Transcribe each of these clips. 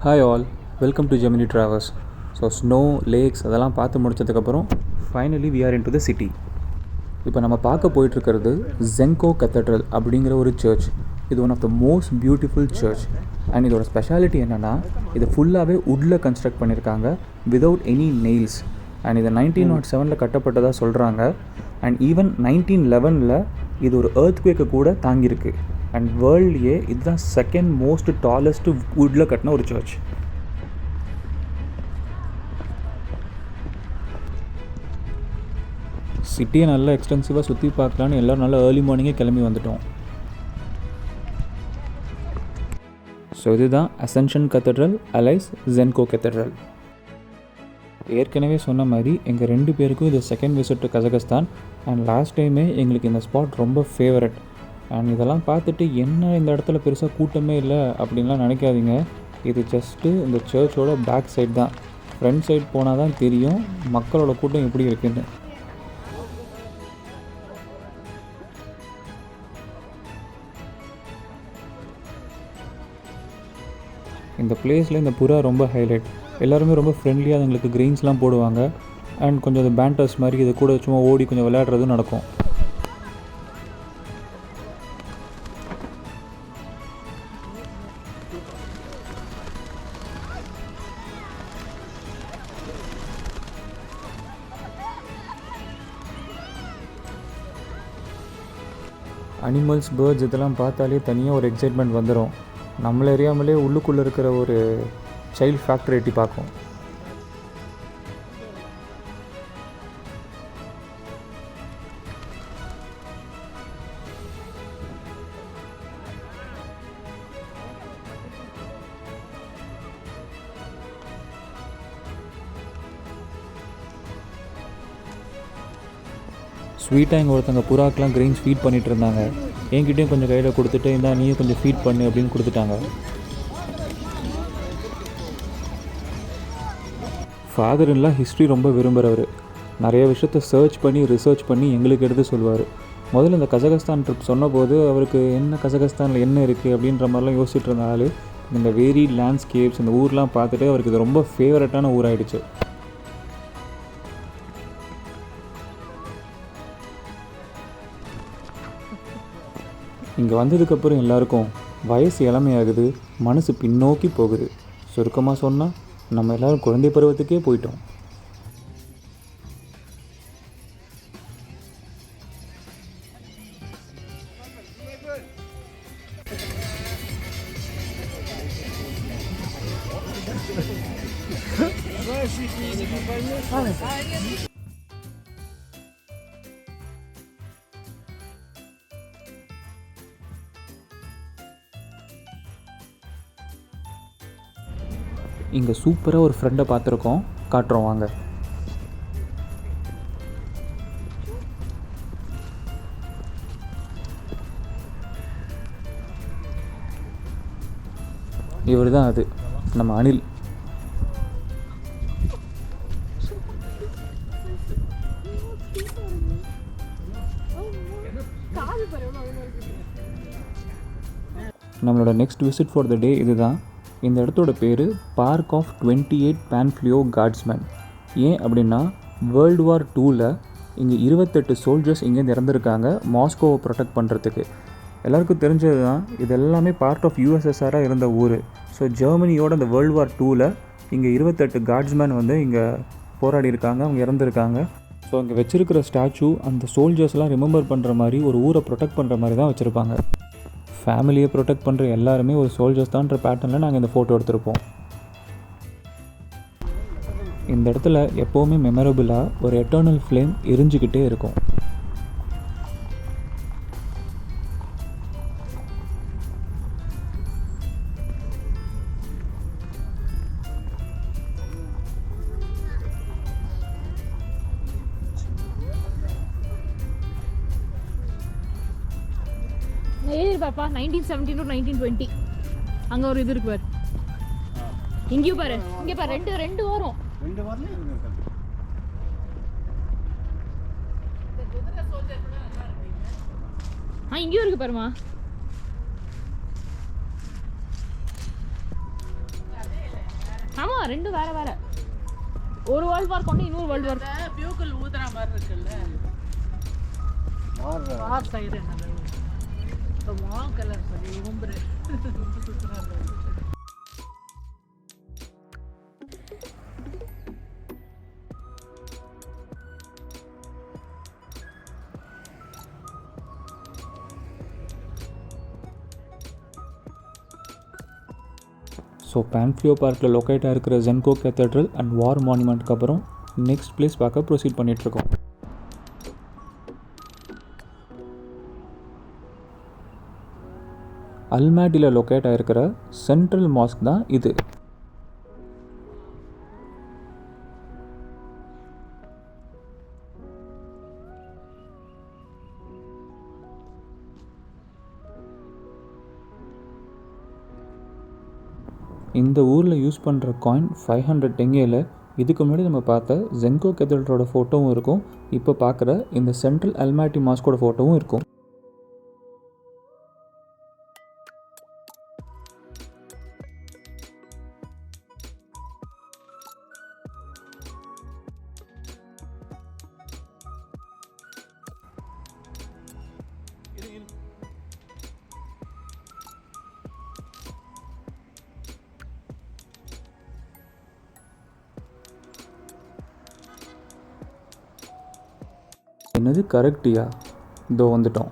Hi all, welcome to Gemini travels. So snow lakes அதெல்லாம் பார்த்து முடிச்சதுக்கப்புறம் finally we are into the city. இப்போ நம்ம பார்க்க போயிட்டுருக்கிறது ஜென்கோ கத்தட்ரல் அப்படிங்கிற ஒரு சர்ச். இது one of the most beautiful church. And இதோட ஸ்பெஷாலிட்டி என்னென்னா, இது ஃபுல்லாகவே வுட்டில் கன்ஸ்ட்ரக்ட் பண்ணியிருக்காங்க விதவுட் எனி நெயில்ஸ். அண்ட் இது 1907 கட்டப்பட்டதாக சொல்கிறாங்க. அண்ட் ஈவன் 1911 இது ஒரு எர்த்குவேக்கை கூட தாங்கியிருக்கு. அண்ட் வேர்ல்ட்லேயே இதுதான் செகண்ட் மோஸ்ட் டாலஸ்ட்டு வுட்டில் கட்டின ஒரு சர்ச். சிட்டியை நல்லா எக்ஸ்டென்சிவாக சுற்றி பார்க்கலான்னு எல்லோரும் நல்லா ஏர்லி மார்னிங்கே கிளம்பி வந்துட்டோம். ஸோ இதுதான் அசென்ஷன் கத்தட்ரல் அலைஸ் ஜென்கோ கத்தட்ரல். ஏற்கனவே சொன்ன மாதிரி எங்கள் 2 பேருக்கும் இது second visit to Kazakhstan. And last டைமே எங்களுக்கு இந்த ஸ்பாட் ரொம்ப ஃபேவரட். அண்ட் இதெல்லாம் பார்த்துட்டு என்ன இந்த இடத்துல பெருசாக கூட்டமே இல்லை அப்படின்லாம் நினைக்காதீங்க. இது ஜஸ்ட்டு இந்த சர்ச்சோட பேக் சைட் தான். ஃப்ரண்ட் சைட் போனால் தான் தெரியும் மக்களோட கூட்டம் எப்படி இருக்குன்னு. இந்த பிளேஸில் இந்த புறா ரொம்ப ஹைலைட். எல்லாருமே ரொம்ப ஃப்ரெண்ட்லியாக அதுங்களுக்கு க்ரீன்ஸ்லாம் போடுவாங்க. அண்ட் கொஞ்சம் அது பேண்டர்ஸ் மாதிரி இது கூட சும்மா ஓடி கொஞ்சம் விளையாடுறதும் நடக்கும். அனிமல்ஸ், பேர்ட்ஸ் இதெல்லாம் பார்த்தாலே தனியாக ஒரு எக்ஸைட்மெண்ட் வந்துடும். நம்மளை அறியாமலே உள்ளுக்குள்ளே இருக்கிற ஒரு சைல்ட் ஃபேக்டர் எட்டி பார்க்கும். ஸ்வீட்டாக இங்கே ஒருத்தங்க புறாக்கெலாம் கிரெயின்ஸ் ஃபீட் பண்ணிகிட்டு இருந்தாங்க. என்கிட்டையும் கொஞ்சம் கையில் கொடுத்துட்டு இருந்தால் நீயும் கொஞ்சம் ஃபீட் பண்ணு அப்படின்னு கொடுத்துட்டாங்க. ஃபாதர் இன்லாம் ஹிஸ்ட்ரி ரொம்ப விரும்புகிறவர். நிறைய விஷயத்த சர்ச் பண்ணி ரிசர்ச் பண்ணி எங்களுக்கு எடுத்து சொல்லுவார். முதல்ல இந்த கஜகஸ்தான் ட்ரிப் சொன்னபோது அவருக்கு என்ன கஜகஸ்தானில் என்ன இருக்குது அப்படின்ற மாதிரிலாம் யோசிச்சுட்டு இருந்தாலும் இந்த வேரி லேண்ட்ஸ்கேப்ஸ் இந்த ஊர்லாம் பார்த்துட்டு அவருக்கு இது ரொம்ப ஃபேவரட்டான ஊராகிடுச்சு. இங்கே வந்ததுக்கப்புறம் எல்லாருக்கும் வயசு இளமையாகுது, மனசு பின்னோக்கி போகுது. சுருக்கமாக சொன்னால் நம்ம எல்லோரும் குழந்தை பருவத்துக்கே போயிட்டோம். இங்கே சூப்பராக ஒரு ஃப்ரெண்டை பார்த்துருக்கோம், காட்டுறோம் வாங்க. இவர் தான் அது நம்ம அனில். நம்மளோட நெக்ஸ்ட் விசிட் ஃபார் த டே இதுதான். இந்த இடத்தோட பேர் பார்க் ஆஃப் 28 பான்ஃப்ளியோ கார்ட்ஸ்மேன். ஏன் அப்படின்னா வேர்ல்டு வார் 2 இங்கே 28 சோல்ஜர்ஸ் இங்கேருந்து இறந்துருக்காங்க மாஸ்கோவை ப்ரொடெக்ட் பண்ணுறதுக்கு. எல்லாருக்கும் தெரிஞ்சது தான், இது எல்லாமே பார்ட் ஆஃப் யூஎஸ்எஸ்ஆராக இருந்த ஊர். ஸோ ஜெர்மனியோட இந்த வேர்ல்டு வார் 2 இங்கே 28 கார்ட்ஸ்மேன் வந்து இங்கே போராடி இருக்காங்க, அவங்க இறந்துருக்காங்க. ஸோ இங்கே வச்சுருக்கிற ஸ்டாச்சு அந்த சோல்ஜர்ஸ்லாம் ரிமெம்பர் பண்ணுற மாதிரி, ஒரு ஊரை ப்ரொடெக்ட் பண்ணுற மாதிரி தான் வச்சுருப்பாங்க. ஃபேமிலியை ப்ரொடெக்ட் பண்ணுற எல்லாருமே ஒரு சோல்ஜர்ஸ் தான்ற பேட்டர்னில் நாங்கள் இந்த ஃபோட்டோ எடுத்திருப்போம். இந்த இடத்துல எப்போவுமே மெமரபுளாக ஒரு எட்டர்னல் ஃப்ளேம் எரிஞ்சிக்கிட்டே இருக்கும். பாப்பா 1917 to 1920 அங்க ஒரு இது இருக்கு பாரு. இங்கேயும் பாரு, இங்க பாரு, ரெண்டு வரும். இங்கேயும் இருக்கு பாருமா. ரெண்டும் வேற வேற. ஒரு வேர்ல்ட் வார் கொண்டு இன்னொரு வேர்ல்ட் வார் பியூக்கல் ஊதுற மாதிரி இருக்குல்ல. வார் சைடு என்னது? வால் கலர் சரி உம்புற. ஸோ பேன்ஃப்ளியோ பார்க்கில் லொக்கேட்டாக இருக்கிற ஜென்கோ கேத்தட்ரல் அண்ட் வார் மானுமெண்ட்க்கு அப்புறம் நெக்ஸ்ட் பிளேஸ் பார்க்க ப்ரொசீட் பண்ணிகிட்ருக்கோம். அல்மாட்டியில் லொக்கேட் ஆகிருக்கிற சென்ட்ரல் மாஸ்க் தான் இது. இந்த ஊரில் யூஸ் பண்ணுற காயின் 500 டெங்கேயில் இதுக்கு முன்னாடி நம்ம பார்த்த ஜென்கோ கேத்தட்ரலோட ஃபோட்டோவும் இருக்கும். இப்போ பார்க்குற இந்த சென்ட்ரல் அல்மாட்டி மாஸ்கோட ஃபோட்டோவும் இருக்கும். என்னது கரெக்டியா? இதோ வந்துட்டோம்.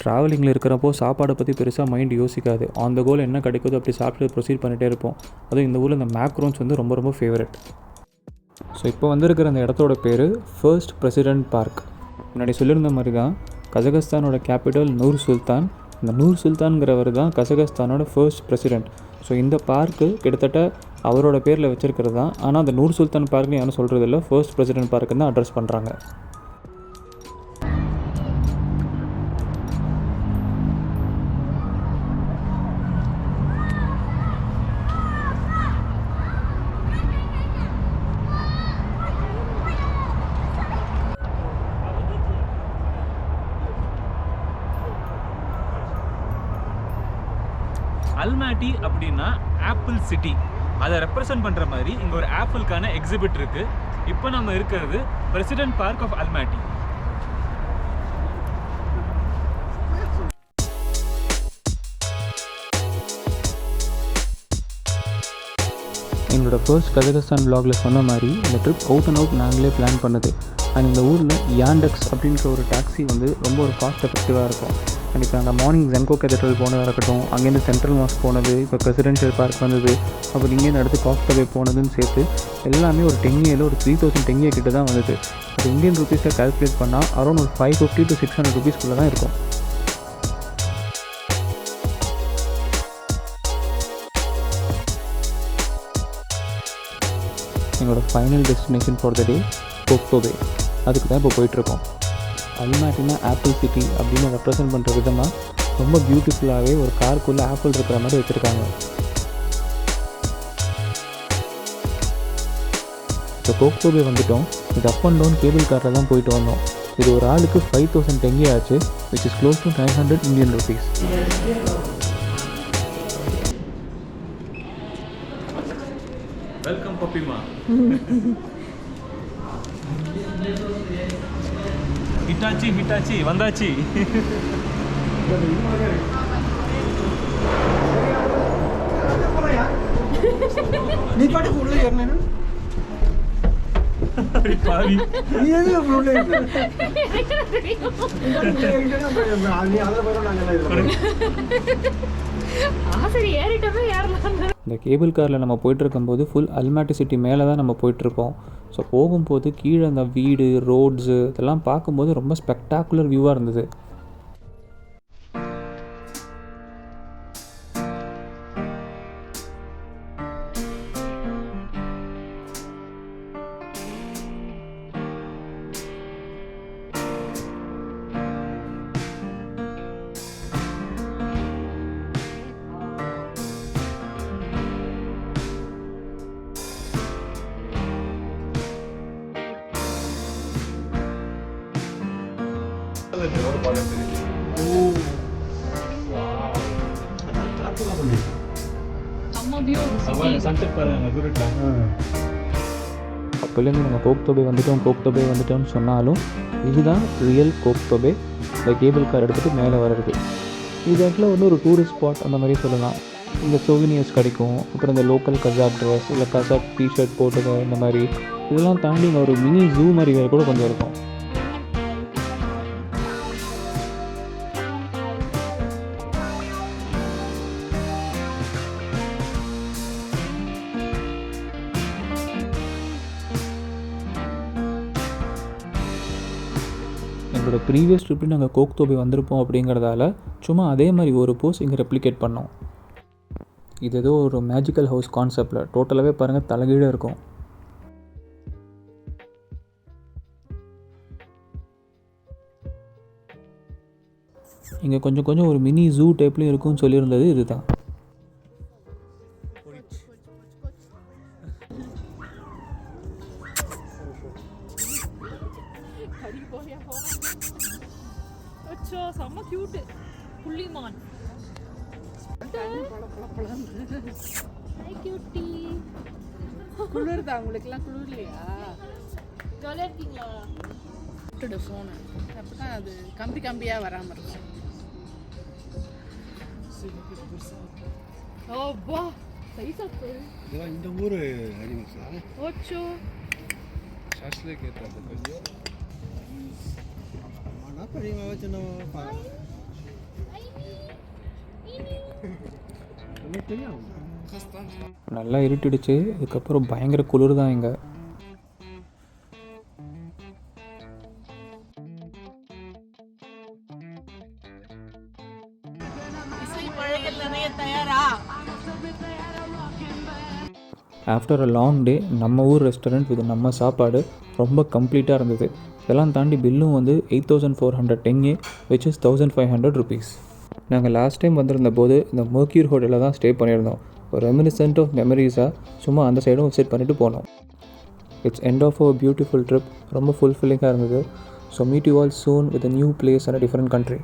ட்ராவலிங்கில் இருக்கிறப்போ சாப்பாடை பற்றி பெருசாக மைண்ட் யோசிக்காது. ஆன் த கோல் என்ன கிடைக்குதோ அப்படி சாப்பிட்டு ப்ரொசீட் பண்ணிகிட்டே இருப்போம். அதுவும் இந்த ஊரில் இந்த மேக்ரோன்ஸ் வந்து ரொம்ப ரொம்ப ஃபேவரட். ஸோ இப்போ வந்திருக்கிற அந்த இடத்தோட பேர் ஃபர்ஸ்ட் பிரசிடென்ட் பார்க். முன்னாடி சொல்லியிருந்த மாதிரி தான் கஜகஸ்தானோட கேபிட்டல் நூர் சுல்தான். இந்த நூர் சுல்தான்கிறவர் தான் கஜகஸ்தானோட ஃபர்ஸ்ட் பிரசிடென்ட். ஸோ இந்த பார்க்கு கிட்டத்தட்ட அவரோட பேரில் வச்சுருக்கிறது தான். ஆனால் அந்த நூர் சுல்தான் பார்க்னு யாரும் சொல்கிறது இல்லை, ஃபர்ஸ்ட் பிரசிடென்ட் பார்க்குன்னு தான் அட்ரஸ் பண்ணுறாங்க. அல்மாட்டி அப்படின்னா ஆப்பிள் சிட்டி, அதை ரெப்ரசன்ட் பண்ணுற மாதிரி இங்கே ஒரு ஆப்பிளுக்கான எக்ஸிபிட் இருக்குது. இப்போ நம்ம இருக்கிறது பிரசிடென்ட் பார்க் ஆஃப் அல்மாட்டி. எங்களோட ஃபர்ஸ்ட் கஜகஸ்தான் வ்ளாகில் சொன்ன மாதிரி இந்த ட்ரிப் அவுட் அண்ட் அவுட் நாங்களே பிளான் பண்ணது. அண்ட் இந்த ஊரில் யாண்டெக்ஸ் அப்படின்ற ஒரு டாக்ஸி வந்து ரொம்ப ஒரு காஸ்ட் எஃபெக்டிவாக இருக்கும். அண்ட் இப்போ அந்த மார்னிங் ஜென்கோ கேத்தட்ரல் போனதாக இருக்கட்டும், அங்கேருந்து சென்ட்ரல் மாஸ்க் போனது, இப்போ பிரசிடென்ஷியல் பார்க் வந்தது, அப்புறம் இங்கேருந்து அடுத்து காஸ்டவே போனதுன்னு சேர்த்து எல்லாமே ஒரு டெங்கியில் ஒரு 3000 டெங்கியை கிட்ட தான் வந்தது. அது இந்தியன் ருபீஸை கால்குலேட் பண்ணால் அரௌண்ட் ஒரு 550 to 600 ருபீஸ்க்குள்ளே தான் இருக்கும். எங்களோட ஃபைனல் டெஸ்டினேஷன் ஃபார் த டே கொக்கோ பே. அதுக்கு தான் இப்போ போயிட்டுருக்கோம். அல்மாட்டினா ஆப்பிள் சிட்டி அப்படின்னு ரெப்ரசன்ட் பண்ணுற விதமாக ரொம்ப பியூட்டிஃபுல்லாகவே ஒரு காருக்குள்ளே ஆப்பிள் இருக்கிற மாதிரி வச்சுருக்காங்க. இப்போ கொக்கோ பே வந்துவிட்டோம். இது அப் அண்ட் டவுன் கேபிள் காரில் தான் போயிட்டு வந்தோம். இது ஒரு ஆளுக்கு 5000 டெங்கி ஆச்சு, which is close to 900 Indian rupees. Welcome பப்பிமா. ஹிட்டாச்சி ஹிட்டாச்சி வந்தாச்சு. நீ பாட்டு உள்ள ஏறணும். பாவி நீ எது உள்ள ஏறணும்? நீ அதல போறோம் நாங்க எல்லாம் சரி ஏறிட்டவே ஏறலாம். இந்த கேபிள் காரில் நம்ம போயிட்டுருக்கும்போது ஃபுல் அல்மாட்டி சிட்டி மேலே தான் நம்ம போயிட்டுருக்கோம். ஸோ போகும்போது கீழே அந்த வீடு, ரோட்ஸு இதெல்லாம் பார்க்கும்போது ரொம்ப ஸ்பெக்டாகுலர் வியூவாக இருந்தது. செம்ம வியூ. சன்செட் பாருங்க குருட்டில். அப்போலேருந்து நாங்கள் கோக்தோபே வந்துட்டோம்னு சொன்னாலும் இதுதான் ரியல் கோக்தோபே. இந்த கேபிள் கார் எடுத்துகிட்டு மேலே வர்றது. இது ஆக்சுவலாக வந்து ஒரு டூரிஸ்ட் ஸ்பாட் அந்த மாதிரி சொல்லலாம். இங்கே சோவினியர்ஸ் கிடைக்கும். அப்புறம் இந்த லோக்கல் கசாக் ட்ரெஸ் இல்லை கசாக் டிஷர்ட் போட்டுங்க இந்த மாதிரி இதெல்லாம் தாண்டி இங்கே ஒரு மினி ஜூ மாதிரி வேறு கூட கொஞ்சம் இருக்கும். எங்களோட ப்ரீவியஸ் ட்ரிப்பில் நாங்கள் கோக்தோபே வந்திருப்போம் அப்படிங்கிறதால சும்மா அதே மாதிரி ஒரு போஸ் இங்கே ரெப்ளிகேட் பண்ணோம். இது ஏதோ ஒரு மேஜிக்கல் ஹவுஸ் கான்செப்டில் டோட்டலாகவே பாருங்கள் தலைகீழே இருக்கும். இங்கே கொஞ்சம் கொஞ்சம் ஒரு மினி ஜூ டைப்லேயும் இருக்கும்னு சொல்லியிருந்தது இதுதான். அச்சோ செம்ம கியூட் புள்ளிமான். Hi cutie. குளிர்தா உங்களுக்குலாம் குளிர்லையா? ஜாலியாக இருக்கீங்களா? விட்டுடு ஃபோனு, அப்போ தான் அது கம்பி கம்பியாக வராமல் இருக்கும். அப்பா சைஸா போய் இதெல்லாம் இந்த ஊர் அனிமல்ஸா? ஓச்சோ ஷாஸ்லிக் ஏற்றது கொஞ்சம் ஆனால் பெரியவா சின்னவா தெரியும். நல்லா இருட்டிடுச்சு. இதுக்கப்புறம் பயங்கர குளிர் தான் இங்கே. ஆஃப்டர் அ லாங் டே நம்ம ஊர் ரெஸ்டாரண்ட் இது நம்ம சாப்பாடு ரொம்ப கம்ப்ளீட்டாக இருந்தது. இதெல்லாம் தாண்டி பில்லும் வந்து 8400 டெங்கே விச் இஸ் 1500 ருபீஸ். நாங்கள் லாஸ்ட் டைம் வந்திருந்த போது இந்த மர்க்யூர் ஹோட்டலில் தான் ஸ்டே பண்ணியிருந்தோம். ஒரு ரெமினிசென்ட் ஆஃப் மெமரிஸாக சும்மா அந்த சைடும் விசிட் பண்ணிவிட்டு போனோம். It's end of a beautiful trip. ரொம்ப ஃபுல்ஃபில்லிங்காக இருந்தது. So meet you all soon with a new place and a different country.